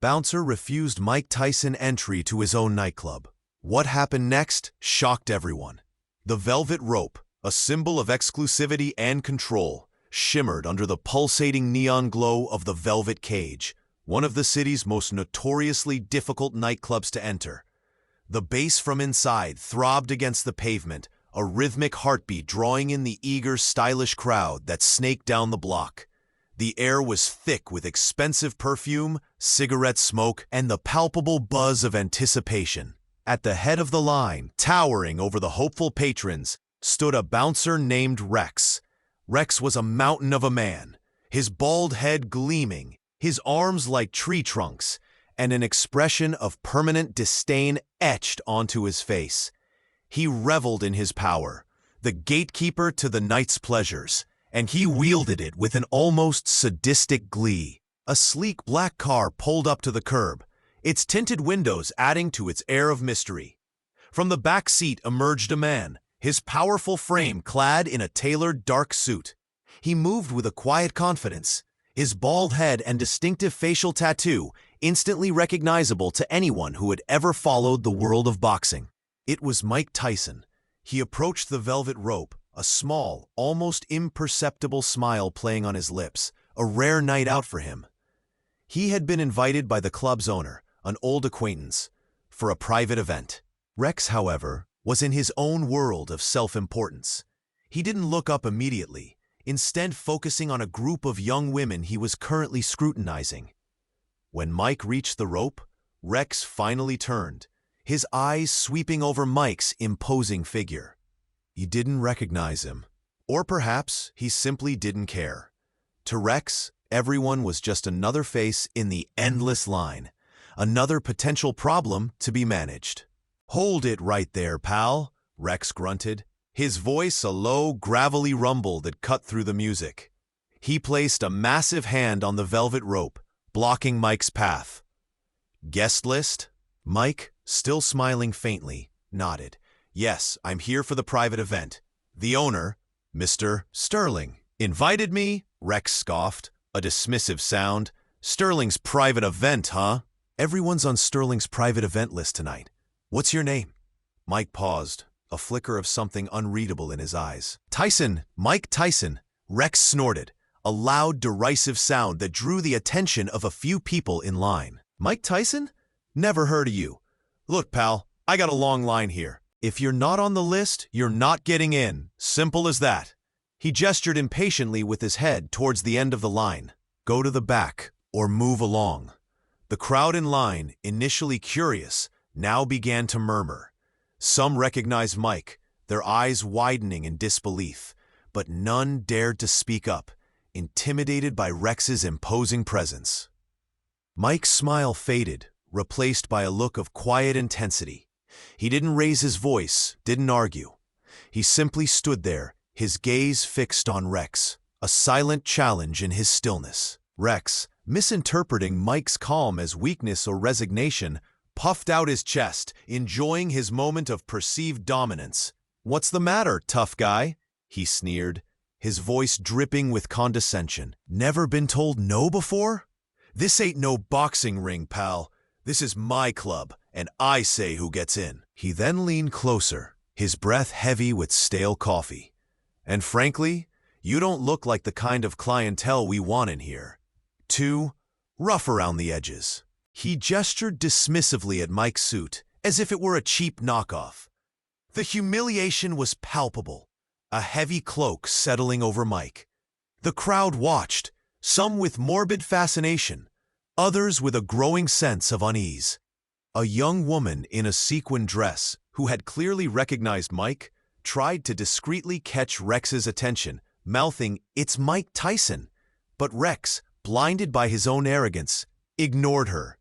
Bouncer refused Mike Tyson entry to his own nightclub. What happened next shocked everyone. The velvet rope, a symbol of exclusivity and control, shimmered under the pulsating neon glow of the velvet cage, one of the city's most notoriously difficult nightclubs to enter. The bass from inside throbbed against the pavement, a rhythmic heartbeat drawing in the eager, stylish crowd that snaked down the block. The air was thick with expensive perfume, cigarette smoke, and the palpable buzz of anticipation. At the head of the line, towering over the hopeful patrons, stood a bouncer named Rex. Rex was a mountain of a man, his bald head gleaming, his arms like tree trunks, and an expression of permanent disdain etched onto his face. He reveled in his power, the gatekeeper to the night's pleasures, and he wielded it with an almost sadistic glee. A sleek black car pulled up to the curb, its tinted windows adding to its air of mystery. From the back seat emerged a man, his powerful frame clad in a tailored dark suit. He moved with a quiet confidence, his bald head and distinctive facial tattoo instantly recognizable to anyone who had ever followed the world of boxing. It was Mike Tyson. He approached the velvet rope, a small, almost imperceptible smile playing on his lips, a rare night out for him. He had been invited by the club's owner, an old acquaintance, for a private event. Rex, however, was in his own world of self-importance. He didn't look up immediately, instead focusing on a group of young women he was currently scrutinizing. When Mike reached the rope, Rex finally turned, his eyes sweeping over Mike's imposing figure. He didn't recognize him. Or perhaps he simply didn't care. To Rex, everyone was just another face in the endless line, another potential problem to be managed. "Hold it right there, pal," Rex grunted, his voice a low, gravelly rumble that cut through the music. He placed a massive hand on the velvet rope, blocking Mike's path. "Guest list?" Mike, still smiling faintly, nodded. "Yes, I'm here for the private event. The owner, Mr. Sterling, invited me," Rex scoffed, a dismissive sound. "Sterling's private event, huh?" "Everyone's on Sterling's private event list tonight. What's your name?" Mike paused, a flicker of something unreadable in his eyes. "Tyson, Mike Tyson," Rex snorted, a loud, derisive sound that drew the attention of a few people in line. "Mike Tyson? Never heard of you. Look, pal, I got a long line here. If you're not on the list, you're not getting in. Simple as that." He gestured impatiently with his head towards the end of the line. "Go to the back, or move along." The crowd in line, initially curious, now began to murmur. Some recognized Mike, their eyes widening in disbelief, but none dared to speak up, intimidated by Rex's imposing presence. Mike's smile faded, replaced by a look of quiet intensity. He didn't raise his voice, didn't argue. He simply stood there, his gaze fixed on Rex, a silent challenge in his stillness. Rex, misinterpreting Mike's calm as weakness or resignation, puffed out his chest, enjoying his moment of perceived dominance. "What's the matter, tough guy?" he sneered, his voice dripping with condescension. "Never been told no before? This ain't no boxing ring, pal. This is my club, and I say who gets in." He then leaned closer, his breath heavy with stale coffee. "And frankly, you don't look like the kind of clientele we want in here. Too rough around the edges." He gestured dismissively at Mike's suit, as if it were a cheap knockoff. The humiliation was palpable, a heavy cloak settling over Mike. The crowd watched, some with morbid fascination, others with a growing sense of unease. A young woman in a sequin dress, who had clearly recognized Mike, tried to discreetly catch Rex's attention, mouthing, "It's Mike Tyson." But Rex, blinded by his own arrogance, ignored her.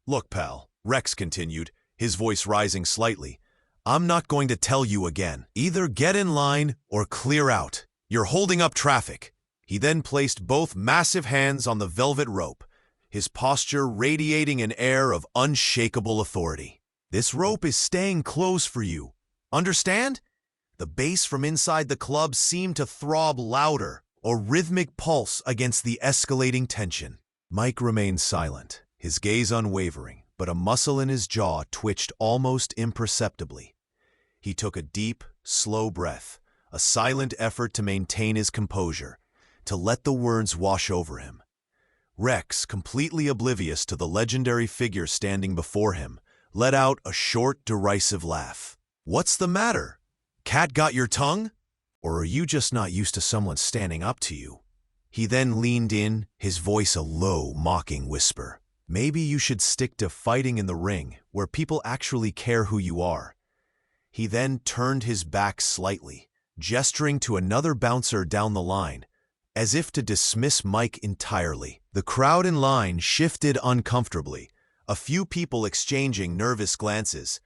"Look, pal," Rex continued, his voice rising slightly, "I'm not going to tell you again. Either get in line or clear out. You're holding up traffic." He then placed both massive hands on the velvet rope, his posture radiating an air of unshakable authority. "This rope is staying closed for you. Understand?" The bass from inside the club seemed to throb louder, a rhythmic pulse against the escalating tension. Mike remained silent, his gaze unwavering, but a muscle in his jaw twitched almost imperceptibly. He took a deep, slow breath, a silent effort to maintain his composure, to let the words wash over him. Rex, completely oblivious to the legendary figure standing before him, let out a short, derisive laugh. "What's the matter? Cat got your tongue? Or are you just not used to someone standing up to you?" He then leaned in, his voice a low, mocking whisper. "Maybe you should stick to fighting in the ring, where people actually care who you are." He then turned his back slightly, gesturing to another bouncer down the line, as if to dismiss Mike entirely. The crowd in line shifted uncomfortably, a few people exchanging nervous glances.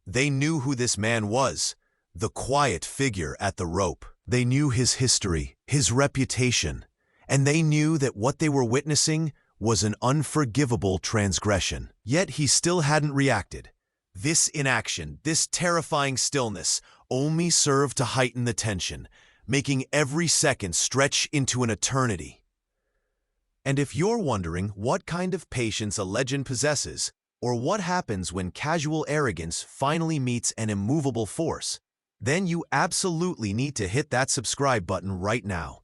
They knew who this man was, the quiet figure at the rope. They knew his history, his reputation, and they knew that what they were witnessing was an unforgivable transgression. Yet he still hadn't reacted. This inaction, this terrifying stillness, only served to heighten the tension, making every second stretch into an eternity. And if you're wondering what kind of patience a legend possesses, or what happens when casual arrogance finally meets an immovable force, then you absolutely need to hit that subscribe button right now.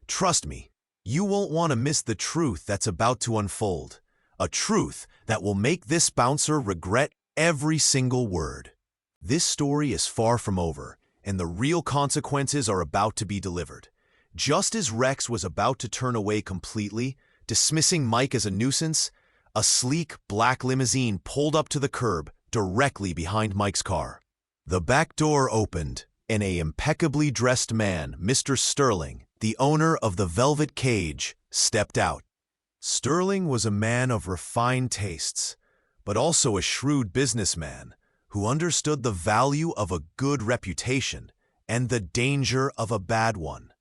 Trust me, you won't want to miss the truth that's about to unfold, a truth that will make this bouncer regret every single word. This story is far from over, and the real consequences are about to be delivered. Just as Rex was about to turn away completely, dismissing Mike as a nuisance, a sleek black limousine pulled up to the curb directly behind Mike's car. The back door opened, and an impeccably dressed man, Mr. Sterling, the owner of the Velvet Cage, stepped out. Sterling was a man of refined tastes, but also a shrewd businessman who understood the value of a good reputation and the danger of a bad one.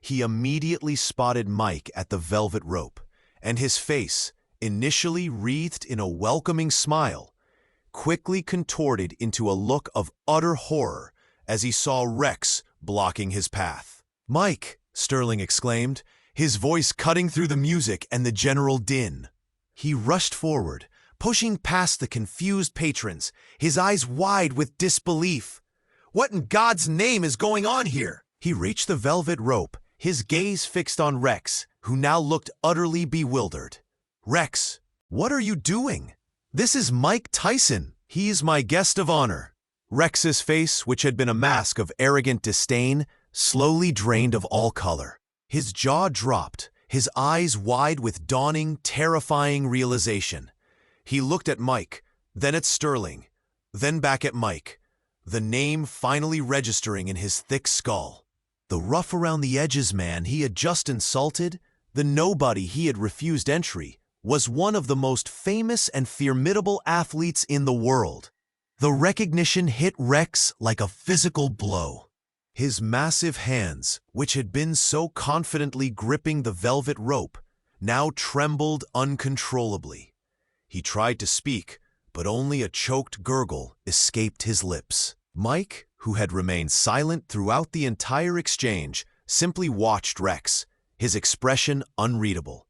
He immediately spotted Mike at the velvet rope, and his face, initially wreathed in a welcoming smile, quickly contorted into a look of utter horror as he saw Rex blocking his path. "Mike!" Sterling exclaimed, his voice cutting through the music and the general din. He rushed forward, pushing past the confused patrons, his eyes wide with disbelief. "What in God's name is going on here?" He reached the velvet rope, his gaze fixed on Rex, who now looked utterly bewildered. "Rex, what are you doing? This is Mike Tyson. He's my guest of honor." Rex's face, which had been a mask of arrogant disdain, slowly drained of all color. His jaw dropped, his eyes wide with dawning, terrifying realization. He looked at Mike, then at Sterling, then back at Mike, the name finally registering in his thick skull. The rough around the edges man he had just insulted, the nobody he had refused entry, was one of the most famous and formidable athletes in the world. The recognition hit Rex like a physical blow. His massive hands, which had been so confidently gripping the velvet rope, now trembled uncontrollably. He tried to speak, but only a choked gurgle escaped his lips. Mike, who had remained silent throughout the entire exchange, simply watched Rex, his expression unreadable.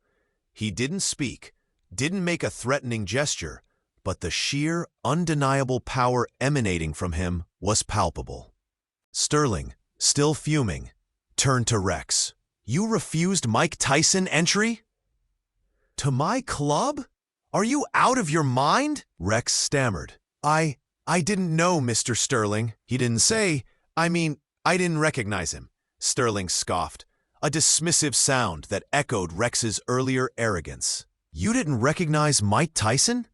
He didn't speak, didn't make a threatening gesture, but the sheer, undeniable power emanating from him was palpable. Sterling, still fuming, turned to Rex. "You refused Mike Tyson entry? To my club? Are you out of your mind?" Rex stammered. I didn't know, Mr. Sterling." "He didn't say, I didn't recognize him," Sterling scoffed, a dismissive sound that echoed Rex's earlier arrogance. "You didn't recognize Mike Tyson?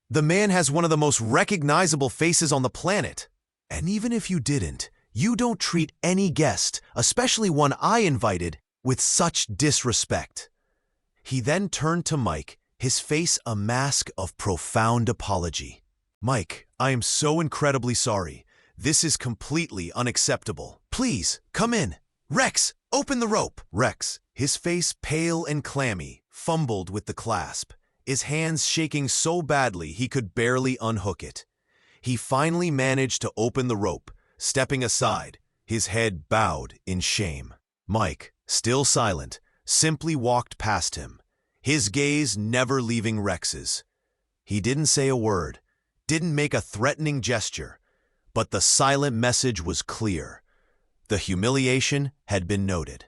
The man has one of the most recognizable faces on the planet. And even if you didn't, you don't treat any guest, especially one I invited, with such disrespect." He then turned to Mike, his face a mask of profound apology. "Mike, I am so incredibly sorry. This is completely unacceptable. Please, come in. Rex, open the rope." Rex, his face pale and clammy, fumbled with the clasp, his hands shaking so badly he could barely unhook it. He finally managed to open the rope, stepping aside, his head bowed in shame. Mike, still silent, simply walked past him, his gaze never leaving Rex's. He didn't say a word, didn't make a threatening gesture, but the silent message was clear. The humiliation had been noted.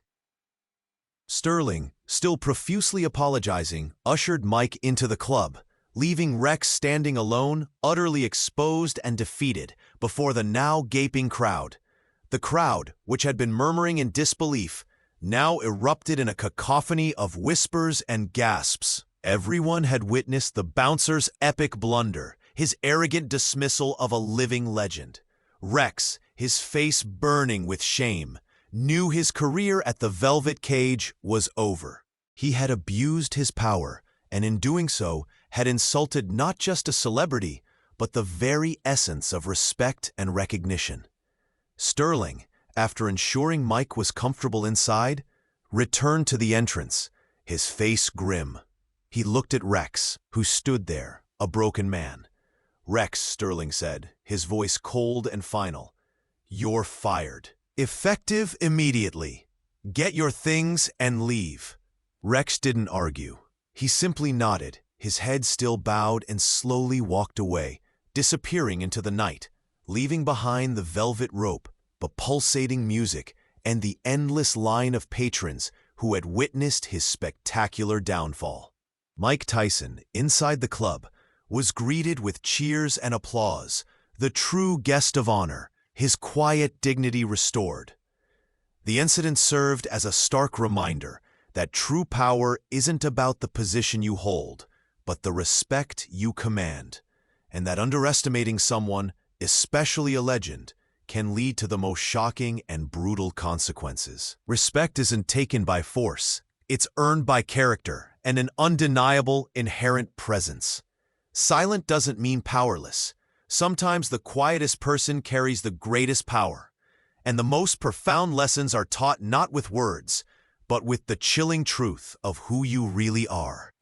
Sterling, still profusely apologizing, ushered Mike into the club, leaving Rex standing alone, utterly exposed and defeated, before the now gaping crowd. The crowd, which had been murmuring in disbelief, now erupted in a cacophony of whispers and gasps. Everyone had witnessed the bouncer's epic blunder, his arrogant dismissal of a living legend. Rex, his face burning with shame, knew his career at the Velvet Cage was over. He had abused his power, and in doing so, had insulted not just a celebrity, but the very essence of respect and recognition. Sterling, after ensuring Mike was comfortable inside, returned to the entrance, his face grim. He looked at Rex, who stood there, a broken man. "Rex," Sterling said, his voice cold and final, "you're fired. Effective immediately. Get your things and leave." Rex didn't argue. He simply nodded, his head still bowed, and slowly walked away, disappearing into the night, leaving behind the velvet rope, the pulsating music, and the endless line of patrons who had witnessed his spectacular downfall. Mike Tyson, inside the club, was greeted with cheers and applause, the true guest of honor, his quiet dignity restored. The incident served as a stark reminder that true power isn't about the position you hold, but the respect you command, and that underestimating someone, especially a legend, can lead to the most shocking and brutal consequences. Respect isn't taken by force. It's earned by character and an undeniable, inherent presence. Silent doesn't mean powerless. Sometimes the quietest person carries the greatest power, and the most profound lessons are taught not with words, but with the chilling truth of who you really are.